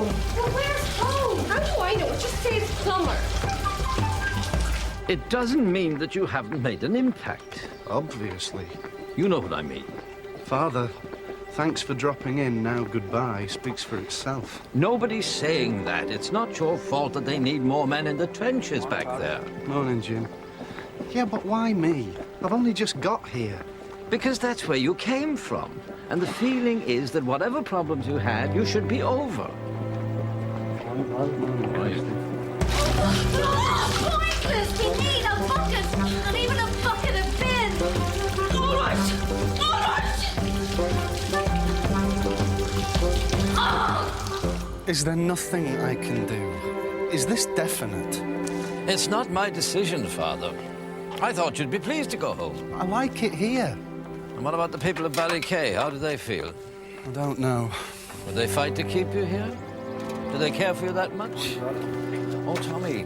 home. Well, where's home? How do I know? It just says plumber. It doesn't mean that you haven't made an impact. Obviously. You know what I mean. Father, thanks for dropping in. Now goodbye speaks for itself. Nobody's saying that. It's not your fault that they need more men in the trenches back there. Morning, Jim. Yeah, but why me? I've only just got here. Because that's where you came from. And the feeling is that whatever problems you had, you should be over. Pointless! We need a bucket! And even a bucket of bin! All right! All right! Oh! Is there nothing I can do? Is this definite? It's not my decision, Father. I thought you'd be pleased to go home. I like it here. And what about the people of Ballykissangel? How do they feel? I don't know. Would they fight to keep you here? Do they care for you that much? Oh, Tommy.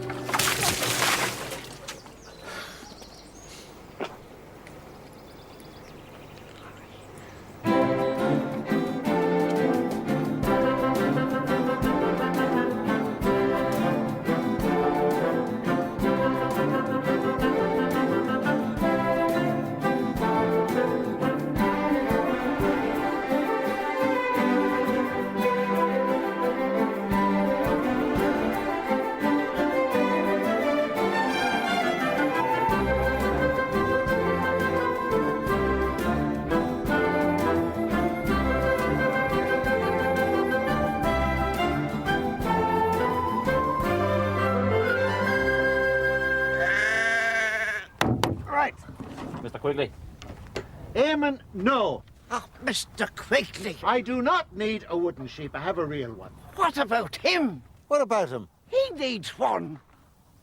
Mr. Quigley. Eamon, no. Oh, Mr. Quigley. I do not need a wooden sheep. I have a real one. What about him? What about him? He needs one.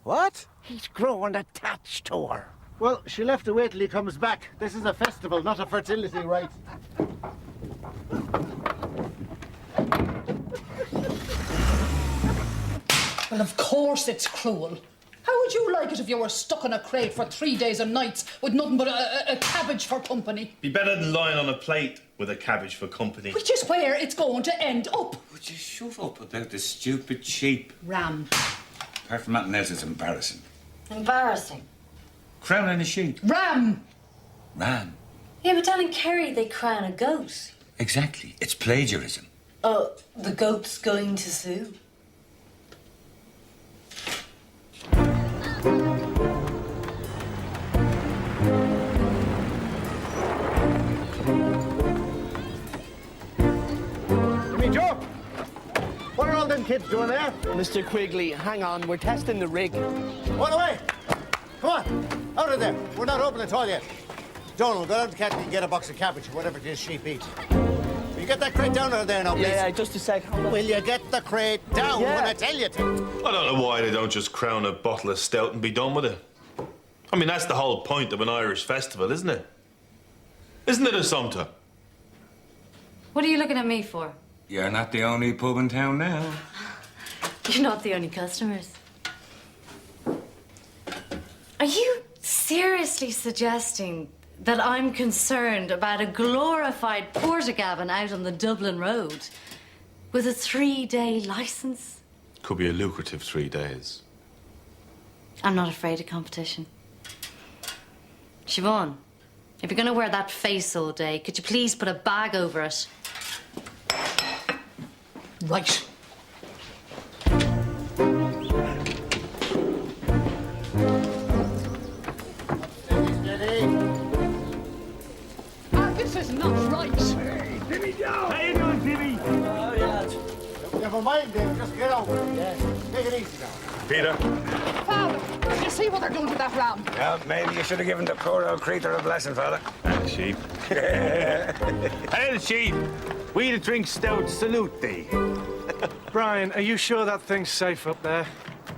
What? He's growing attached to her. Well, she'll have to wait till he comes back. This is a festival, not a fertility rite. Well, of course it's cruel. How would you like it if you were stuck in a crate for 3 days and nights with nothing but a cabbage for company? Be better than lying on a plate with a cabbage for company. Which is where it's going to end up. Would you shut up about the stupid sheep? Ram. Apart from that, else, it's embarrassing. Embarrassing. Crowning a sheep. Ram. Ram. Yeah, but down in Kerry they crown a goat. Exactly. It's plagiarism. Oh, the goat's going to sue. Joe, what are all them kids doing there? Mr. Quigley, hang on. We're testing the rig. Run away! Come on, out of there. We're not open at all yet. Donald, go down to the canteen and get a box of cabbage, whatever it is sheep eat. Will you get that crate down out of there now, please? Yeah, just a sec. Hold on. Will you get the crate down when I tell you to? I don't know why they don't just crown a bottle of stout and be done with it. I mean, that's the whole point of an Irish festival, isn't it? Isn't it, Assumpta? What are you looking at me for? You're not the only pub in town now. You're not the only customers. Are you seriously suggesting that I'm concerned about a glorified portagavin out on the Dublin Road with a 3-day licence? Could be a lucrative 3 days. I'm not afraid of competition. Siobhan, if you're going to wear that face all day, could you please put a bag over it? Right. This is not right. Hey, Timmy Joe! How you doing, Timmy? Oh, yeah. Never mind, Dave. Just get over it. Yeah. Take it easy now. Peter? Father, did you see what they're doing to that ram? Well, maybe you should have given the poor old creature a blessing, fella. And sheep. Hey, sheep. We the drink stout salute thee. Brian, are you sure that thing's safe up there?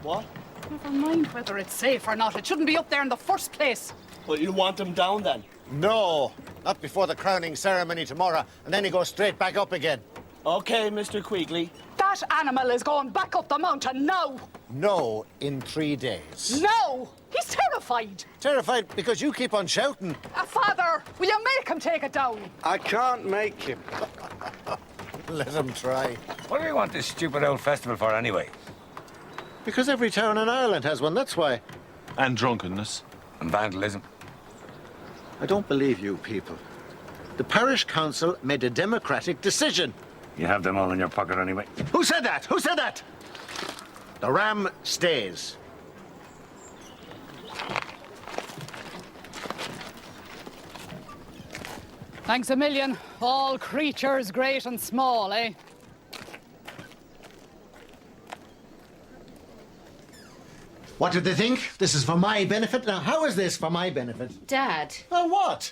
What? Never mind whether it's safe or not. It shouldn't be up there in the first place. Well, you want him down then? No, not before the crowning ceremony tomorrow, and then he goes straight back up again. Okay, Mr. Quigley. That animal is going back up the mountain now. No, in 3 days. No! He's terrified. Terrified because you keep on shouting. Father, will you make him take it down? I can't make him. Let him try. What do you want this stupid old festival for anyway? Because every town in Ireland has one, that's why. And drunkenness. And vandalism. I don't believe you people. The parish council made a democratic decision. You have them all in your pocket anyway. Who said that? Who said that? The ram stays. Thanks a million. All creatures, great and small, eh? What did they think? This is for my benefit? Now, how is this for my benefit? Dad, Oh, what?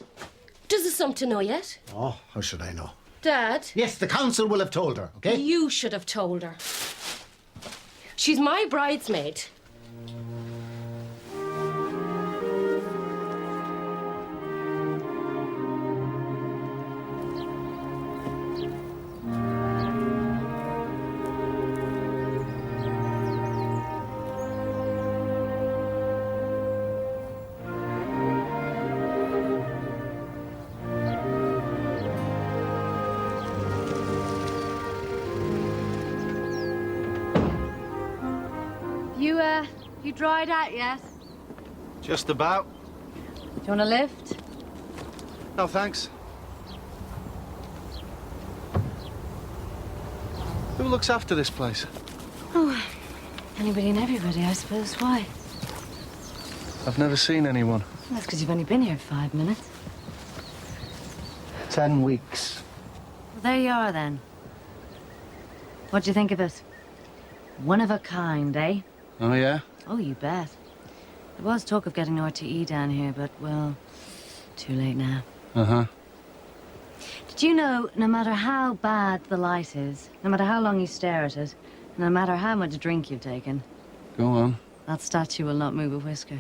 does the Sumpter know yet? Oh, how should I know? Dad, Yes, the council will have told her, okay? you should have told her. She's my bridesmaid. You dried out yet? Just about. Do you want a lift? No, thanks. Who looks after this place? Oh, anybody and everybody, I suppose. Why? I've never seen anyone. That's because you've only been here 5 minutes. 10 weeks. Well, there you are, then. What do you think of it? One of a kind, eh? Oh, yeah? Oh, you bet. There was talk of getting RTE down here, but, well, too late now. Uh-huh. Did you know, no matter how bad the light is, no matter how long you stare at it, no matter how much drink you've taken, Go on. that statue will not move a whisker?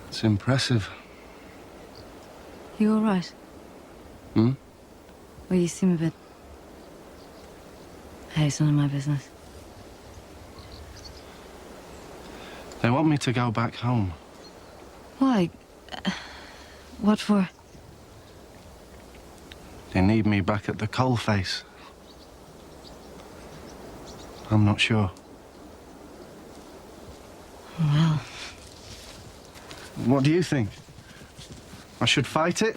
It's impressive. You all right? Hmm? Well, you seem a bit... Hey, it's none of my business. They want me to go back home. Why? What for? They need me back at the coalface. I'm not sure. Well, What do you think? I should fight it?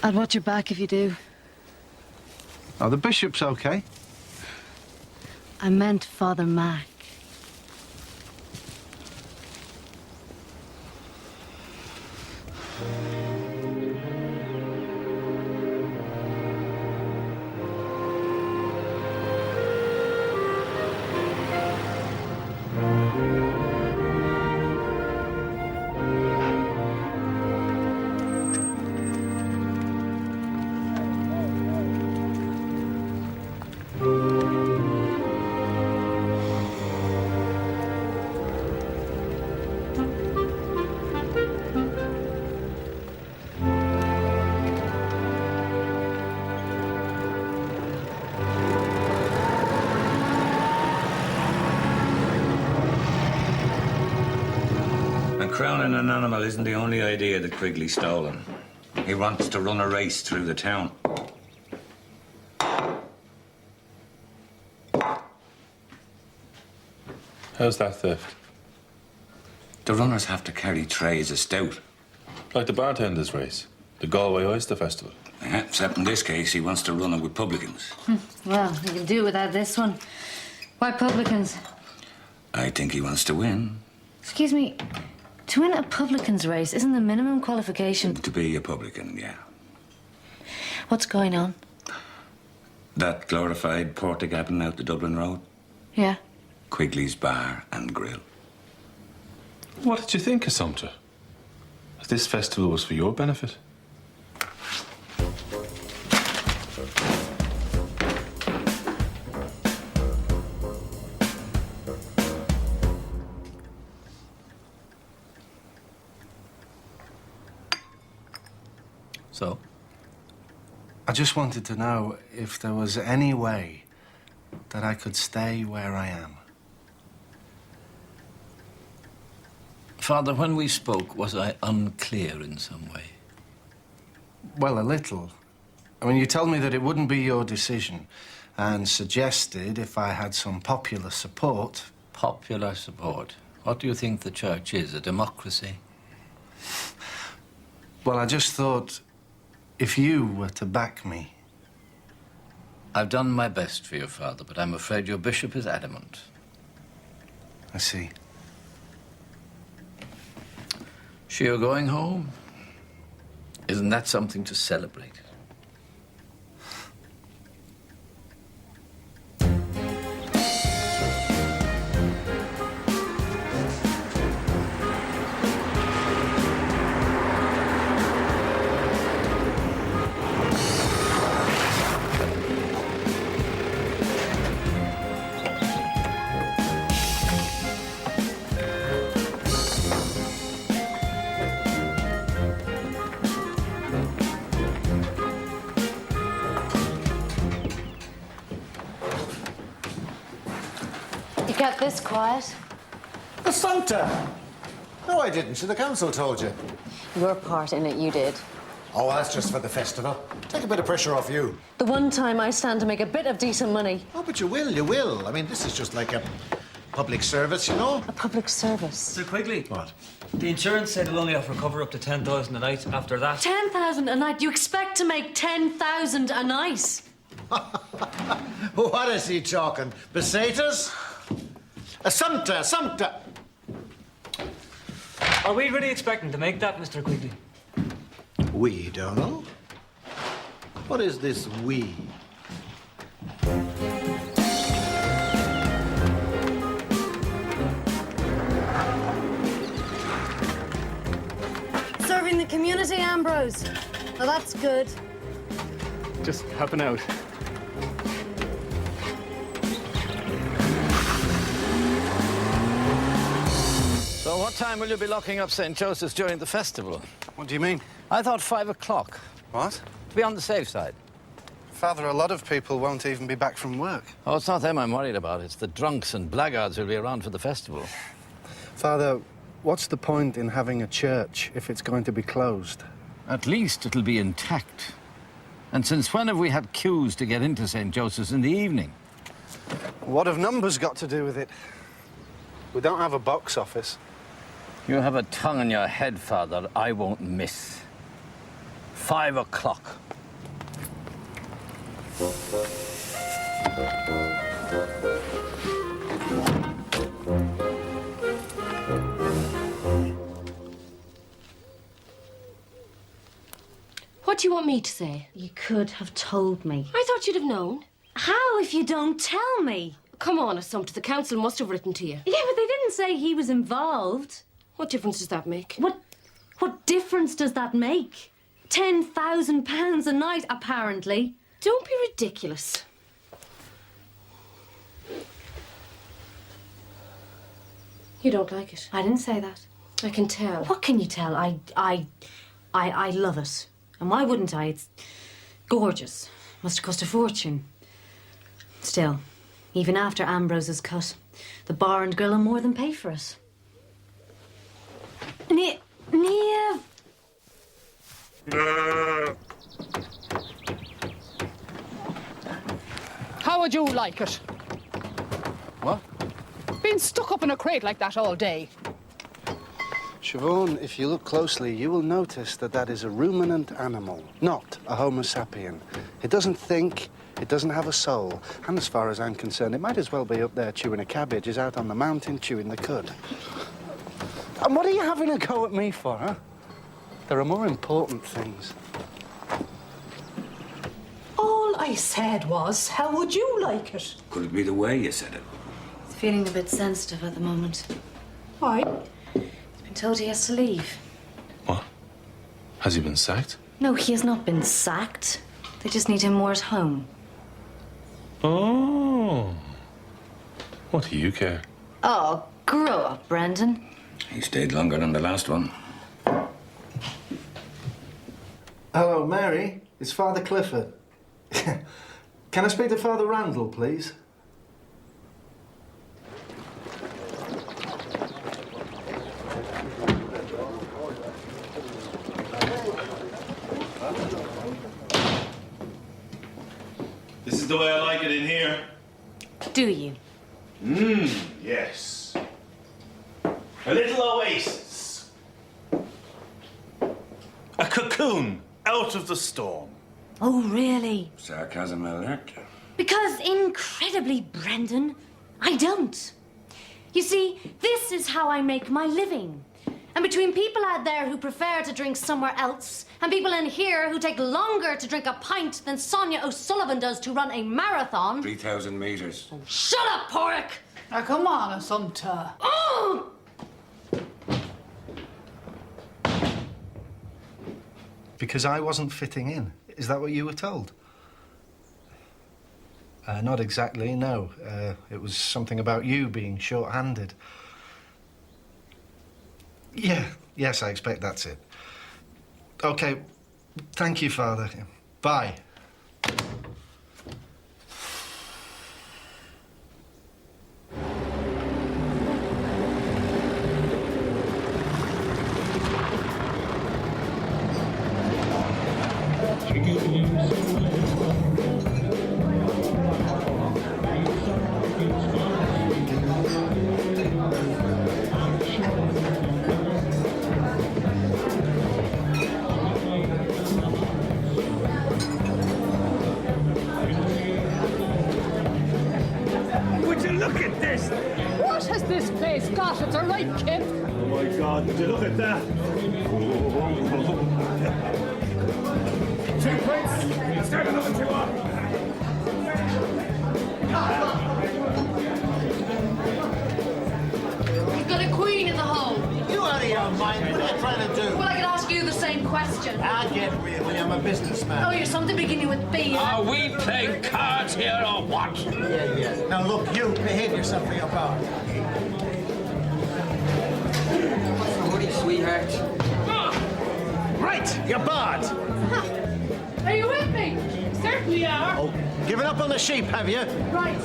I'd watch your back if you do. Oh, the bishop's okay. I meant Father Mac. And crowning an animal isn't the only idea that Quigley's stolen. He wants to run a race through the town. How's that theft? The runners have to carry trays of stout. Like the bartenders' race, the Galway Oyster Festival. Yeah, except in this case, he wants to run it with publicans. Well, you can do without this one. Why publicans? I think he wants to win. Excuse me, to win a publican's race isn't the minimum qualification. To be a publican, yeah. What's going on? That glorified Portagabbin out the Dublin Road. Yeah. Quigley's Bar and Grill. What did you think of Sumter? This festival was for your benefit. So? I just wanted to know if there was any way that I could stay where I am. Father, when we spoke, was I unclear in some way? Well, a little. I mean, you told me that it wouldn't be your decision and suggested if I had some popular support. Popular support? What do you think the church is, a democracy? Well, I just thought if you were to back me. I've done my best for your father, but I'm afraid your bishop is adamant. I see. So you're going home? Isn't that something to celebrate? You kept this quiet. The Santa! No, I didn't. So the council told you. Your part in it, you did. Oh, that's just for the festival. Take a bit of pressure off you. The one time I stand to make a bit of decent money. Oh, but you will. I mean, this is just like a public service, you know? A public service. Sir Quigley. What? The insurance said it'll only offer cover up to 10,000 a night. After that... 10,000 a night? You expect to make 10,000 a night? What is he talking? Pesetas? Sumter! Are we really expecting to make that, Mr. Quigley? We, Donald? What is this we? Serving the community, Ambrose. Well, that's good. Just helping out. So what time will you be locking up St. Joseph's during the festival? What do you mean? I thought 5 o'clock. What? To be on the safe side. Father, a lot of people won't even be back from work. Oh, it's not them I'm worried about. It's the drunks and blackguards who'll be around for the festival. Father, what's the point in having a church if it's going to be closed? At least it'll be intact. And since when have we had queues to get into St. Joseph's in the evening? What have numbers got to do with it? We don't have a box office. You have a tongue in your head, Father, I won't miss. 5 o'clock. What do you want me to say? You could have told me. I thought you'd have known. How if you don't tell me? Come on, Assumpta. The council must have written to you. Yeah, but they didn't say he was involved. What difference does that make? What difference does that make? £10,000 a night, apparently. Don't be ridiculous. You don't like it. I didn't say that. I can tell. What can you tell? I love it. And why wouldn't I? It's gorgeous. Must have cost a fortune. Still, even after Ambrose's cut, the bar and grill will more than pay for it. Nia. How would you like it? What? Being stuck up in a crate like that all day. Siobhan, if you look closely, you will notice that that is a ruminant animal, not a Homo sapien. It doesn't think, it doesn't have a soul. And as far as I'm concerned, it might as well be up there chewing a cabbage as out on the mountain chewing the cud. And what are you having a go at me for, huh? There are more important things. All I said was, how would you like it? Could it be the way you said it? He's feeling a bit sensitive at the moment. Why? Been told he has to leave. What? Has he been sacked? No, he has not been sacked. They just need him more at home. Oh. What do you care? Oh, grow up, Brendan. He stayed longer than the last one. Hello, Mary. It's Father Clifford. Can I speak to Father Randall, please? is the way I like it in here. Do you? Yes. A little oasis. A cocoon out of the storm. Oh, really? Sarcasm alert. Because incredibly, Brendan, I don't. You see, this is how I make my living. And between people out there who prefer to drink somewhere else and people in here who take longer to drink a pint than Sonia O'Sullivan does to run a marathon... 3,000 metres. Oh, shut up, Porrick! Now, come on, Assumpta. Oh! Because I wasn't fitting in. Is that what you were told? Not exactly, no. It was something about you being short-handed. Yes, I expect that's it. OK, thank you, Father. Bye. Would you look at this? What has this place got? It's a right kip. Oh my God, would you look at that? 2 points. Start another 2 up. You've got a queen in the hole. You out of your mind? What are you trying to do? Well, I could ask you the same question. I get real. I'm a businessman. Oh, you're something beginning with B. Are we playing cards here or what? Yeah. Now, look, you behave yourself for your bar. Honey, sweetheart. Right, you're barred. Are you with me? Certainly are. Oh, given up on the sheep, have you? Right.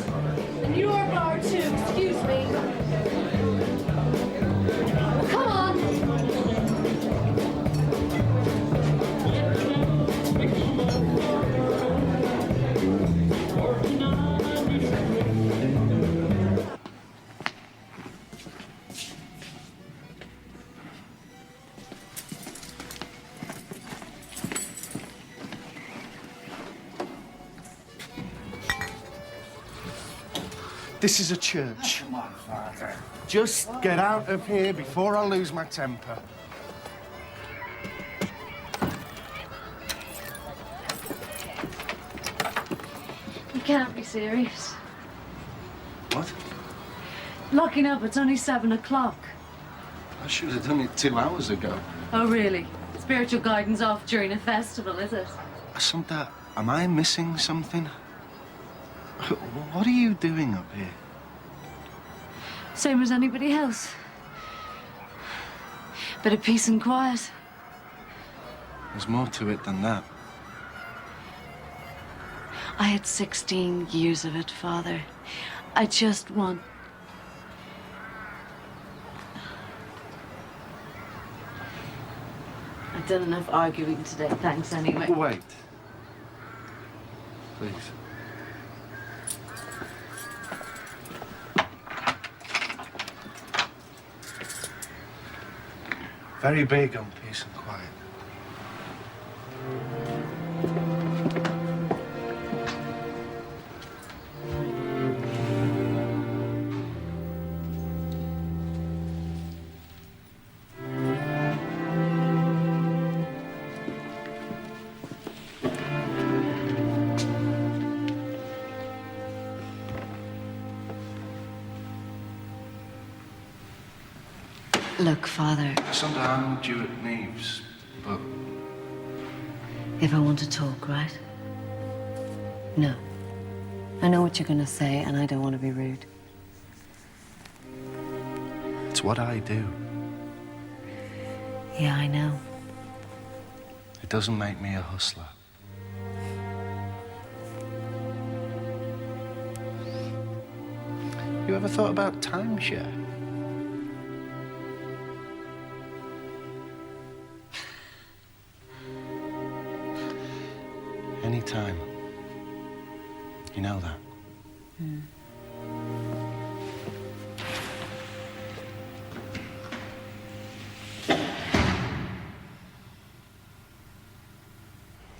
And you are barred too. Excuse me. Well, come on. This is a church. Come on, Father. Just get out of here before I lose my temper. You can't be serious. What? Locking up, it's only 7 o'clock. I should have done it 2 hours ago. Oh, really? Spiritual guidance off during a festival, is it? Assumpta, am I missing something? What are you doing up here? Same as anybody else. Bit of peace and quiet. There's more to it than that. I had 16 years of it, Father. I just want... I've done enough arguing today, thanks anyway. Wait. Please. Very big on peace and quiet. Look, Father, Sunday I'm due at Neves, but if I want to talk, right? No. I know what you're going to say, and I don't want to be rude. it's what I do. Yeah, I know. It doesn't make me a hustler. You ever thought about timeshare? Anytime. You know that?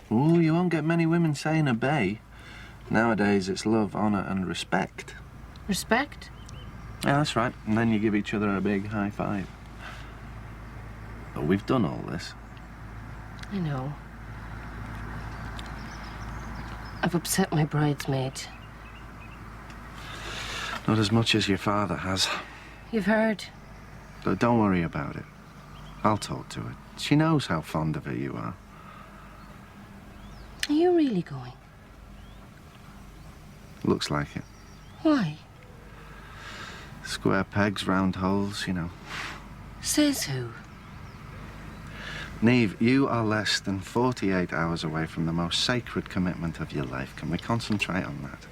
Oh, you won't get many women saying obey. Nowadays, it's love, honour and respect. Respect? Yeah, that's right. And then you give each other a big high five. But we've done all this. I know. I've upset my bridesmaid. Not as much as your father has. You've heard? But don't worry about it. I'll talk to her. She knows how fond of her you are. Are you really going? Looks like it. Why? Square pegs, round holes, you know. Says who? Niamh, you are less than 48 hours away from the most sacred commitment of your life. Can we concentrate on that?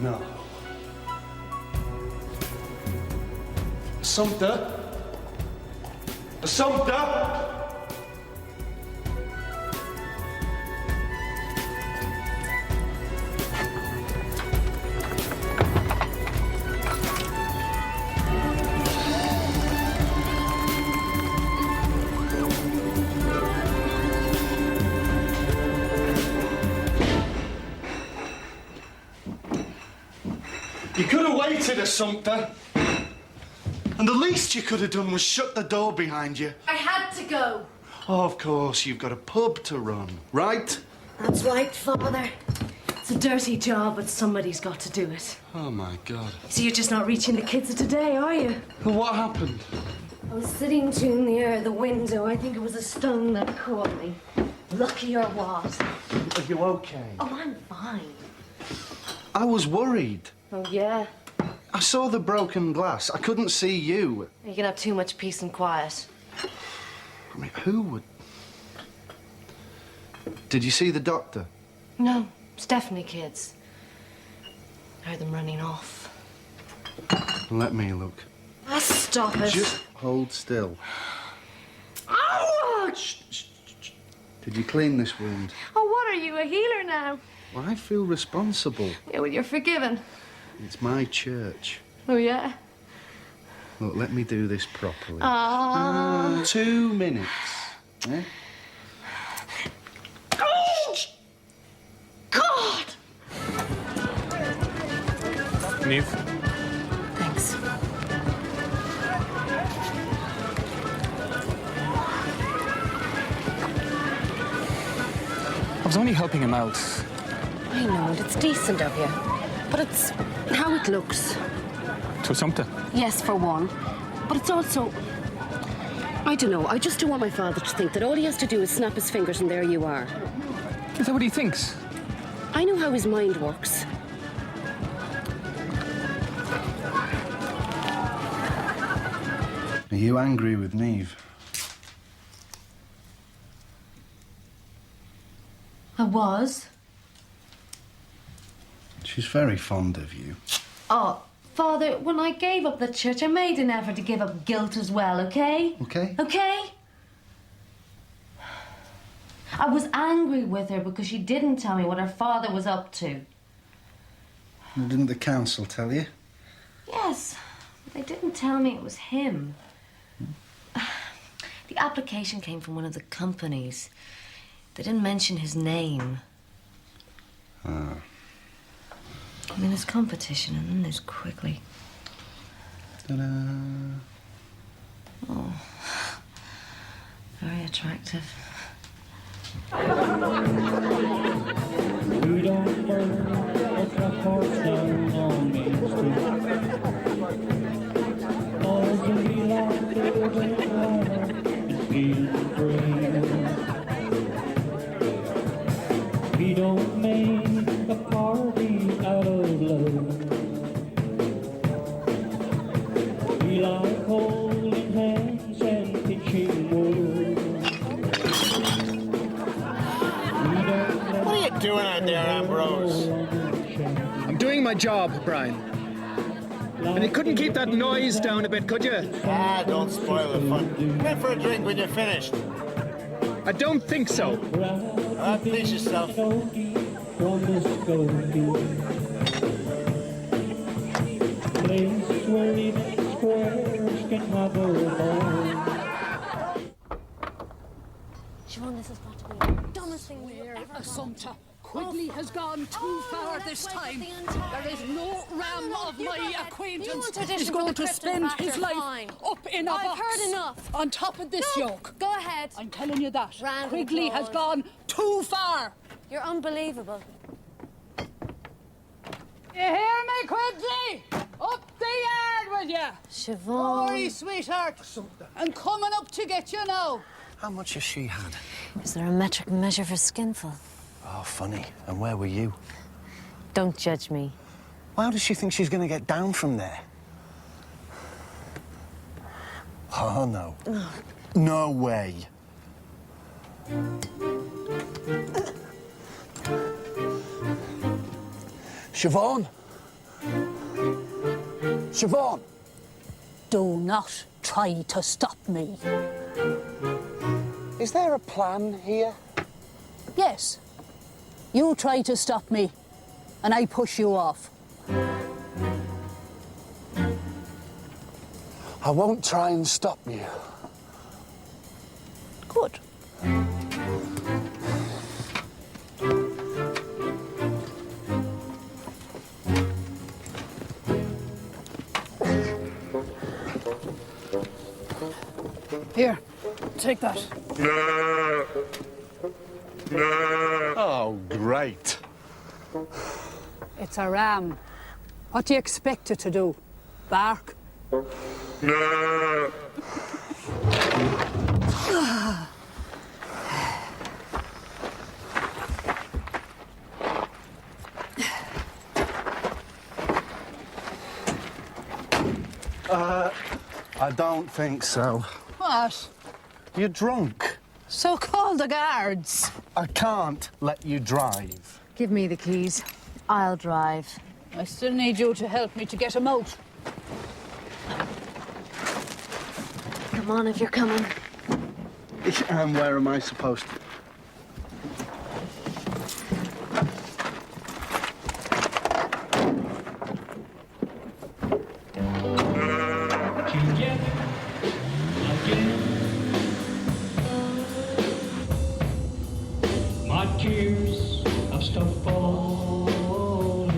No. Assumpta? Assumpta? You could have waited, Assumpta. And the least you could have done was shut the door behind you. I had to go. Oh, of course, you've got a pub to run, right? That's right, Father. It's a dirty job, but somebody's got to do it. Oh, my God. So you're just not reaching the kids of today, are you? Well, what happened? I was sitting too near the window. I think it was a stone that caught me. Lucky or what? Are you okay? Oh, I'm fine. I was worried. Oh, yeah? I saw the broken glass. I couldn't see you. You can have too much peace and quiet. I mean, who would... Did you see the doctor? No, it's definitely kids. I heard them running off. Let me look. Ah, stop it. Just hold still. Ouch! Did you clean this wound? Oh, what are you, a healer now? Well, I feel responsible. Yeah, well, you're forgiven. It's my church. Oh, yeah? Look, let me do this properly. 2 minutes. Eh? Oh! God! Niamh? Thanks. I was only helping him out. I know, and it's decent of you. But it's how it looks. To something. Yes, for one. But it's also... I don't know. I just don't want my father to think that all he has to do is snap his fingers and there you are. Is that what he thinks? I know how his mind works. Are you angry with Niamh? I was. She's very fond of you. Oh, Father, when I gave up the church, I made an effort to give up guilt as well, okay? Okay? Okay? I was angry with her because she didn't tell me what her father was up to. Didn't the council tell you? Yes, but they didn't tell me it was him. The application came from one of the companies. They didn't mention his name. Ah. I mean, there's competition and then there's Quigley. Ta-da. Oh, very attractive. Who parks down on Main Street. All can be locked over and feeling free. We don't make a party out of love. We like holding hands and pitching wood. What are you doing out there, Ambrose? I'm doing my job, Brian. And you couldn't keep that noise down a bit, could you? Ah, don't spoil the fun. Come in for a drink when you're finished. I don't think so. Please yourself. Place where even squares can have a ball. Siobhan, this has got to be the dumbest thing we've ever done. Assumpta, Quigley has gone too far this time. There is no ram of my acquaintance is going to spend his life up in a box. I've heard enough. On top of this yoke. Go ahead. I'm telling you that. Random Quigley has clause. gone too far. You're unbelievable. You hear me, Quigley? Up the yard with you. Siobhan. Sorry, sweetheart. I'm coming up to get you now. How much has she had? Is there a metric measure for skinful? Oh, funny. And where were you? Don't judge me. How does she think she's going to get down from there? Oh, no. No way. Siobhan? Siobhan? Do not try to stop me. Is there a plan here? Yes. You try to stop me, and I push you off. I won't try and stop you. Good. Here, take that. No. No. Oh, great. It's a ram. What do you expect it to do? Bark? No. I don't think so. What? You're drunk. So call the guards. I can't let you drive. Give me the keys. I'll drive. I still need you to help me to get him out. Come on if you're coming. And where am I supposed to? My tears have stopped falling.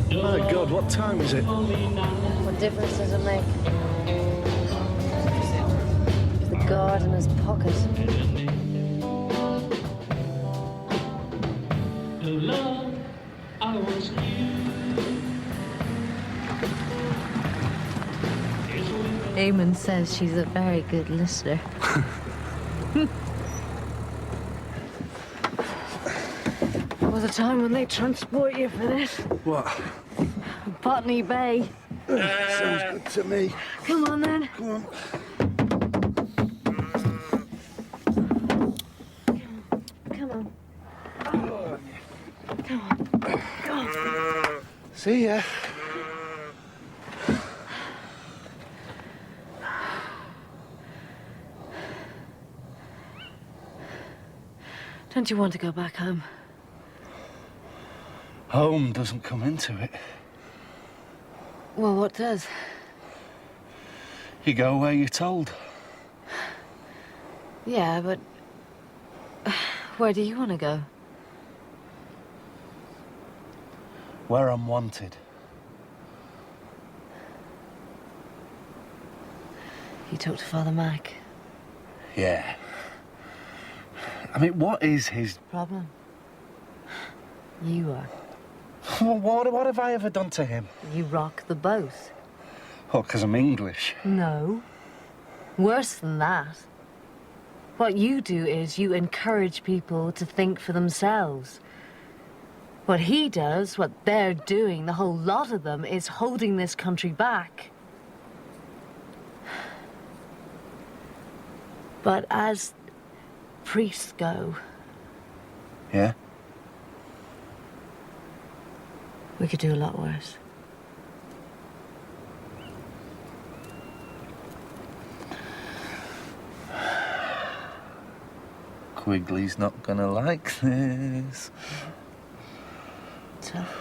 My God, what time is it? What difference does it make? The guard in his pocket. The love I once knew. Eamon says she's a very good listener. Was a time when they transport you for this. What? Botany Bay. Sounds good to me. Come on then. Come on. Come on. Come on. Go on. See ya. Don't you want to go back home? Home doesn't come into it. Well, what does? You go where you're told. Yeah, but where do you want to go? Where I'm wanted. You talked to Father Mac. Yeah. I mean, what is his... Problem? You are. Well, what have I ever done to him? You rock the boat. Oh, because I'm English. No. Worse than that. What you do is you encourage people to think for themselves. What he does, what they're doing, the whole lot of them, is holding this country back. But as priests go, Yeah? we could do a lot worse. Quigley's not gonna like this. Tough.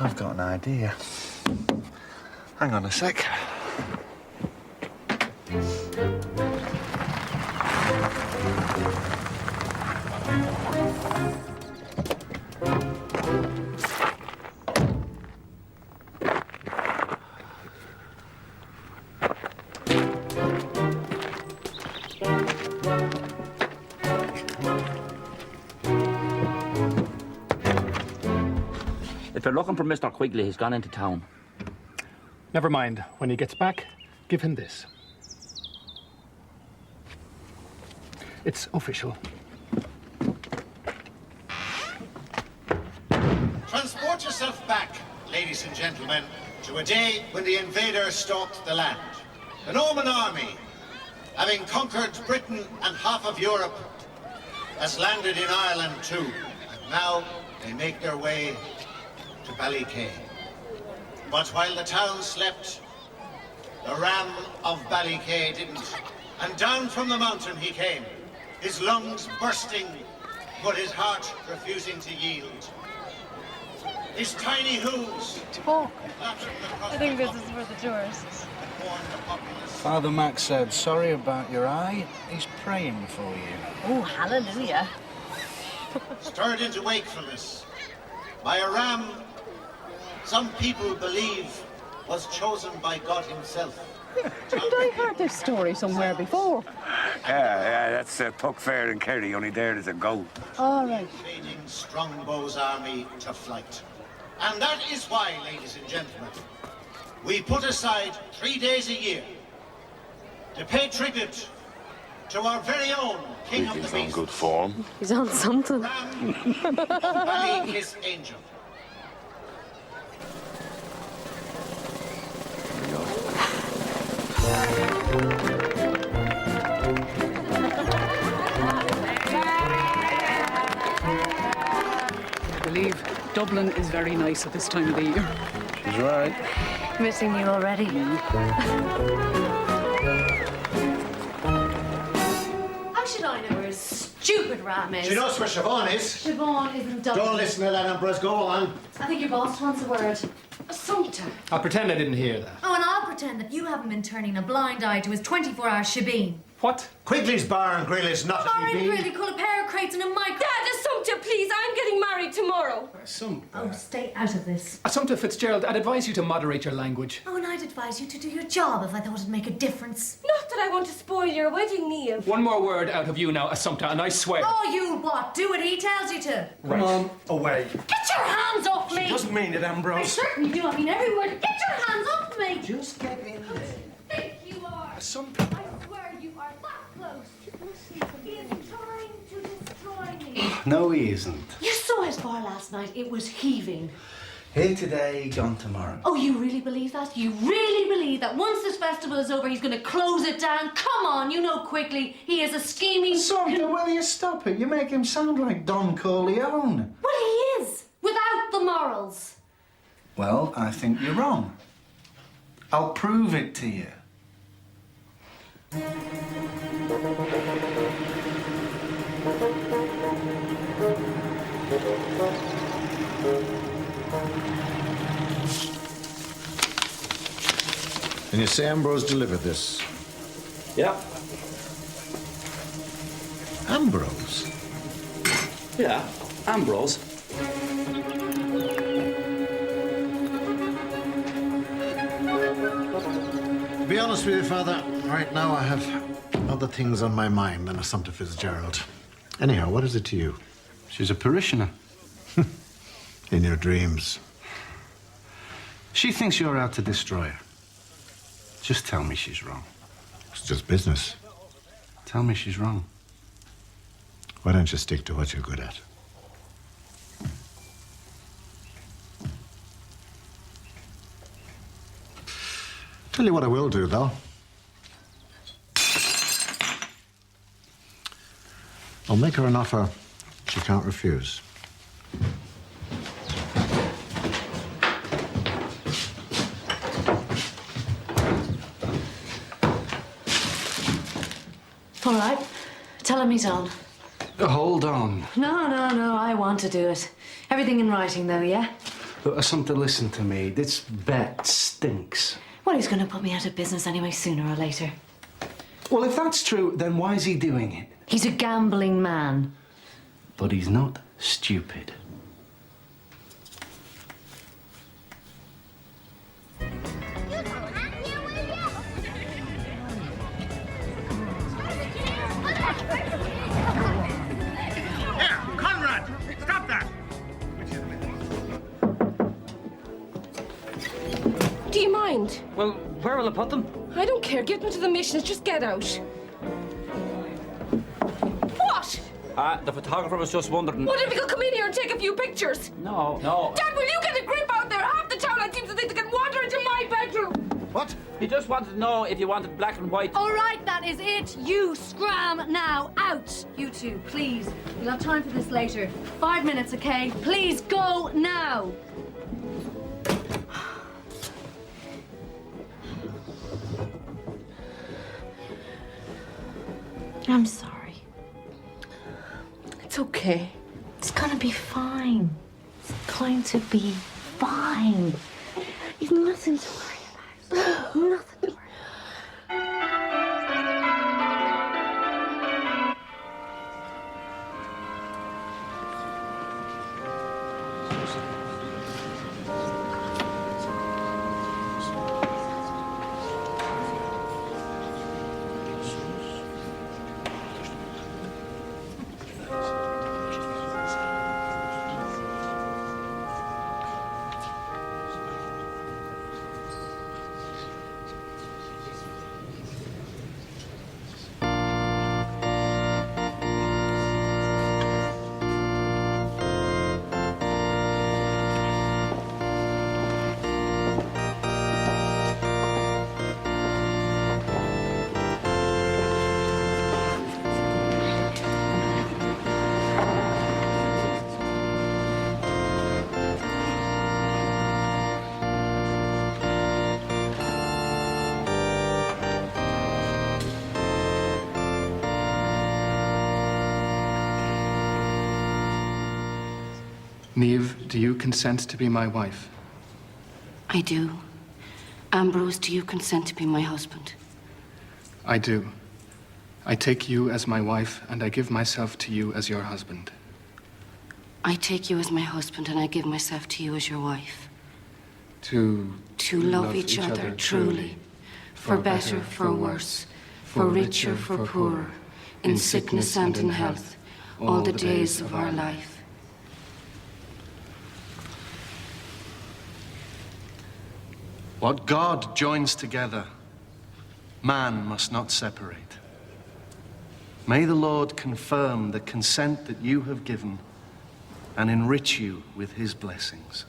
I've got an idea. Hang on a sec. If you're looking for Mr. Quigley, he's gone into town. Never mind. When he gets back, give him this. It's official. Transport yourself back, ladies and gentlemen, to a day when the invader stalked the land. The Norman army, having conquered Britain and half of Europe, has landed in Ireland too. And now they make their way to Ballykissangel. But while the town slept, the Ram of Ballykissangel didn't. And down from the mountain he came, his lungs bursting, but his heart refusing to yield. His tiny hooves. Talk. I think this is for the tourists. Father Max said, sorry about your eye. He's praying for you. Oh, hallelujah. Stirred into wakefulness by a ram some people believe was chosen by God himself. Haven't I heard this story somewhere before? Yeah, that's Puck Fair in Kerry, only there there's a goat. All right. Leading Strongbow's army to flight. And that is why, ladies and gentlemen, we put aside 3 days a year to pay tribute to our very own King of the Beasts. He's on good form. He's on something. Ballykissangel. I believe Dublin is very nice at this time of the year. She's right. Missing you already. How should I know where his stupid ram is? She knows where Siobhan is. Siobhan isn't Dublin. Don't listen to that, Empress. Go on. I think your boss wants a word. Assumpta. I'll pretend I didn't hear that. Oh, and I'll pretend that you haven't been turning a blind eye to his 24-hour shebeen. What? Quigley's Bar and Grill is not a Bar and shebeen. Grill, you call a pair of crates and a micro. Dad, Assumpta, please, I'm getting married tomorrow. Oh, stay out of this. Assumpta Fitzgerald, I'd advise you to moderate your language. Oh, and I'd advise you to do your job if I thought it'd make a difference. Not that I want to spoil your wedding, Neil. One more word out of you now, Assumpta, and I swear. Oh, you what? Do what he tells you to. Right. Come on, away. Get your hands off me! She doesn't mean it, I Ambrose. certainly do. I mean every word. Get your hands off me! Just get in there. Think you are. Assumpta. I swear you are that close. He is trying to destroy me. No, he isn't. You saw his bar last night. It was heaving. Here today, gone tomorrow. Oh, you really believe that? You really believe that once this festival is over, he's going to close it down? Come on, you know quickly. He is a scheming... Assumpta, will you stop it? You make him sound like Don Corleone. Well, he is, without the morals. Well, I think you're wrong. I'll prove it to you. And you say Ambrose delivered this? Yeah. Ambrose? Yeah, Ambrose. To be honest with you, Father, right now I have other things on my mind than Assumpta Fitzgerald. Anyhow, what is it to you? She's a parishioner. In your dreams. She thinks you're out to destroy her. Just tell me she's wrong. It's just business. Tell me she's wrong. Why don't you stick to what you're good at? Tell you what I will do, though. I'll make her an offer she can't refuse. All right. Tell him he's on. Hold on. No, I want to do it. Everything in writing, though, yeah? Look, Assumpta, listen to me. This bet stinks. Well, he's going to put me out of business anyway, sooner or later. Well, if that's true, then why is he doing it? He's a gambling man. But he's not stupid. Conrad! Stop that! Do you mind? Well, where will I put them? I don't care. Get them to the missions. Just get out. What? The photographer was just wondering... What if he could come in here and take a few pictures? No. Dad, will you get a grip out there? Half the town seems to think they can wander into my bedroom. What? He just wanted to know if you wanted black and white. All right, that is it. You scram now. Out. You two, please. We'll have time for this later. 5 minutes, okay? Please go now. I'm sorry. It's okay. It's gonna be fine. It's going to be fine. You've nothing to worry about. Nothing to worry about. Niamh, do you consent to be my wife? I do. Ambrose, do you consent to be my husband? I do. I take you as my wife, and I give myself to you as your husband. I take you as my husband, and I give myself to you as your wife. To love each other truly, for better, for worse, for richer, for poorer, in sickness and in health, all the days of our life. What God joins together, man must not separate. May the Lord confirm the consent that you have given and enrich you with his blessings.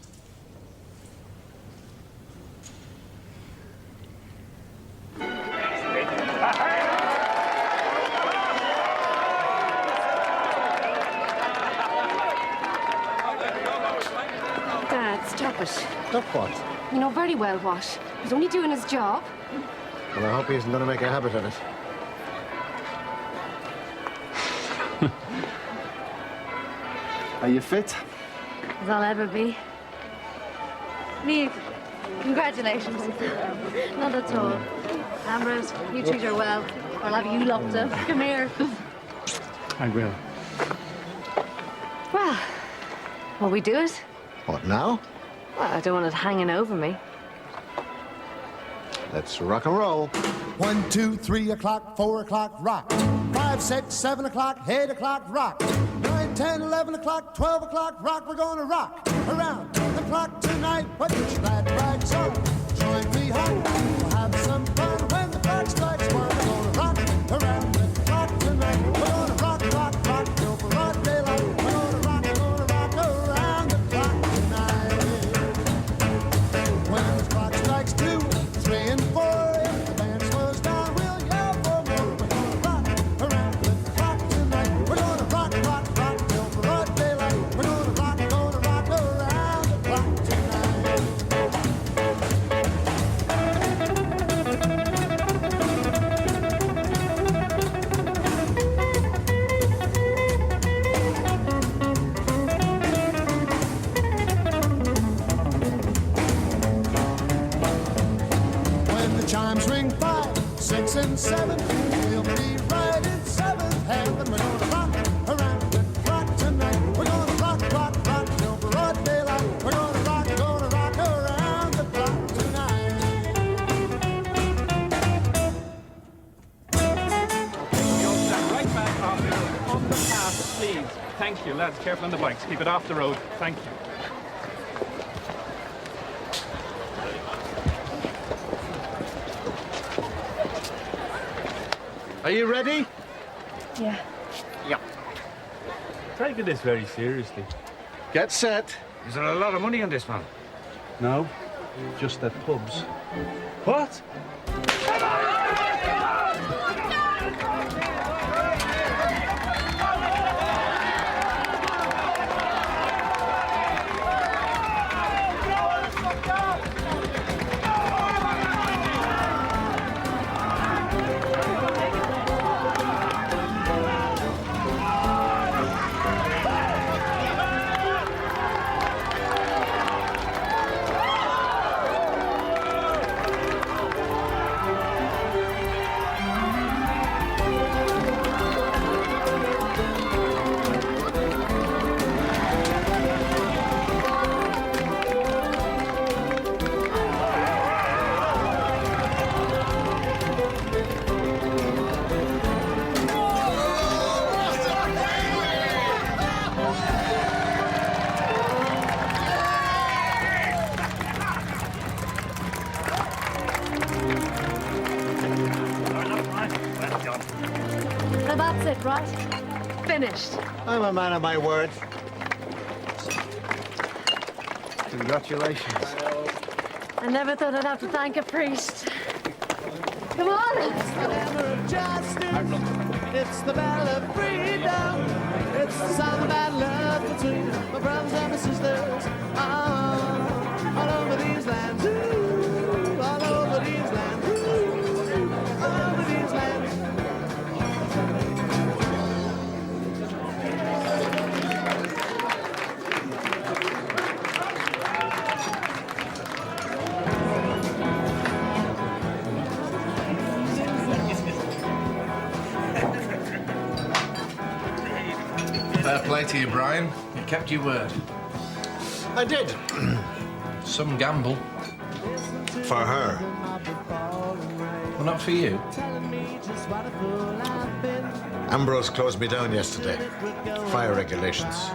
Dad, stop it. Stop what? You know very well what. He's only doing his job. Well, I hope he isn't going to make a habit of it. Are you fit? As I'll ever be. Niamh, congratulations. Not at all. Ambrose, you treat her well. I'll have you locked up. Come here. I will. Well, will we do it? What, now? Well, I don't want it hanging over me. Let's rock and roll. 1, 2, 3 o'clock, 4 o'clock, rock. 5, 6, 7 o'clock, 8 o'clock, rock. 9, 10, 11 o'clock, 12 o'clock, rock. We're gonna rock around the clock tonight. Put your glad rags on, join me home. We'll have some fun when the clock strikes 1. We're gonna rock around the clock tonight. We're gonna rock, rock, rock till broad daylight. We're gonna rock around the clock tonight. When the clock strikes 2, 3, and 4, if the band slows down, we'll yell for more. We're gonna rock around the clock tonight. We're gonna rock, rock, rock till broad daylight. We're gonna rock around the clock tonight. When the chimes ring 5, 6, and 7, we'll be right in 7th heaven. We're gonna rock around the clock tonight. We're gonna rock, rock, rock till broad daylight. We're gonna rock around the clock tonight. You'll stand right back off the underpass, please. Thank you, lads. Careful on the bikes. Keep it off the road. Thank you. Are you ready? Yeah. Yeah. Taking this very seriously. Get set. Is there a lot of money on this one? No, just at pubs. What? So that's it, right? Finished. I'm a man of my word. Congratulations. I never thought I'd have to thank a priest. Come on! It's the battle of freedom. It's the song about love between my brothers and my sisters. All over these lands. Ooh, all over these lands. Ooh, all over these lands. Fair play to you, Brian. You kept your word. I did. Some gamble. For her. Well, not for you. Ambrose closed me down yesterday. Fire regulations.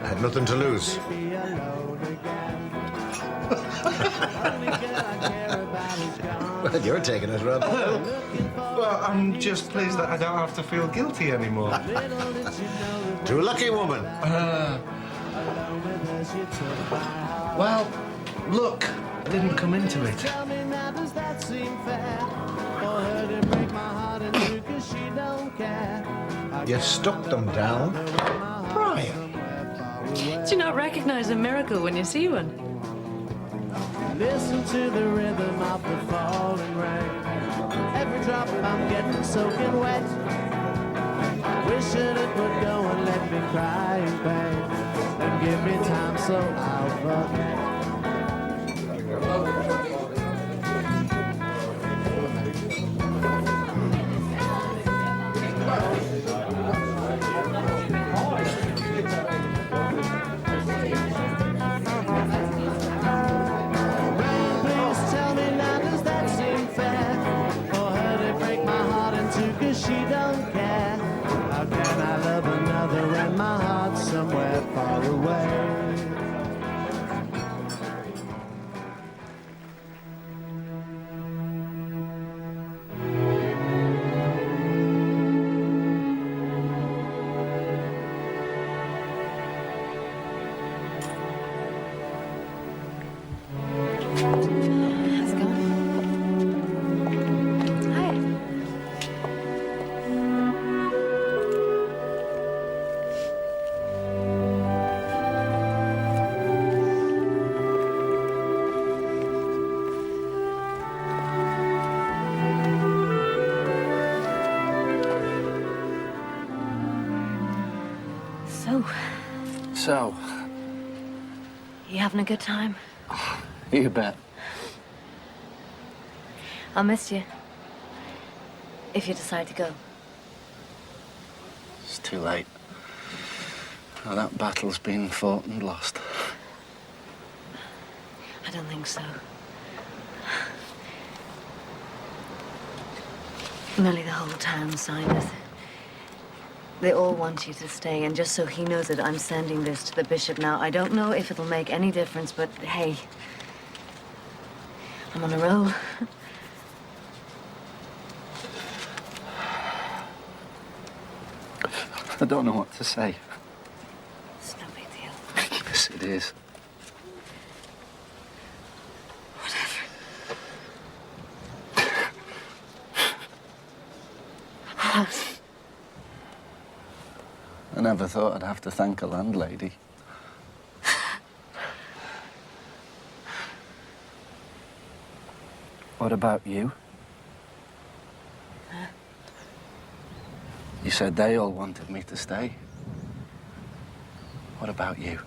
I had nothing to lose. Well, you're taking it rather well. Well, I'm just pleased that I don't have to feel guilty anymore. To a lucky woman. Well, look, I didn't come into it. You stuck them down. Brian. Do you not recognize a miracle when you see one? Listen to the rhythm of the falling rain. Every drop I'm getting soaking wet. Wishing it would go and let me cry in pain. And give me time so I'll forget. Please tell me now, does that seem fair? For How's it going? Hi. So, You having a good time? you bet. I'll miss you. If you decide to go. It's too late. Now, that battle's been fought and lost. I don't think so. Nearly the whole town signed it. They all want you to stay, and just so he knows it, I'm sending this to the bishop now. I don't know if it'll make any difference, but hey, I'm on a roll. I don't know what to say. It's no big deal. Yes, it is. I never thought I'd have to thank a landlady. What about you? Huh? You said they all wanted me to stay. What about you?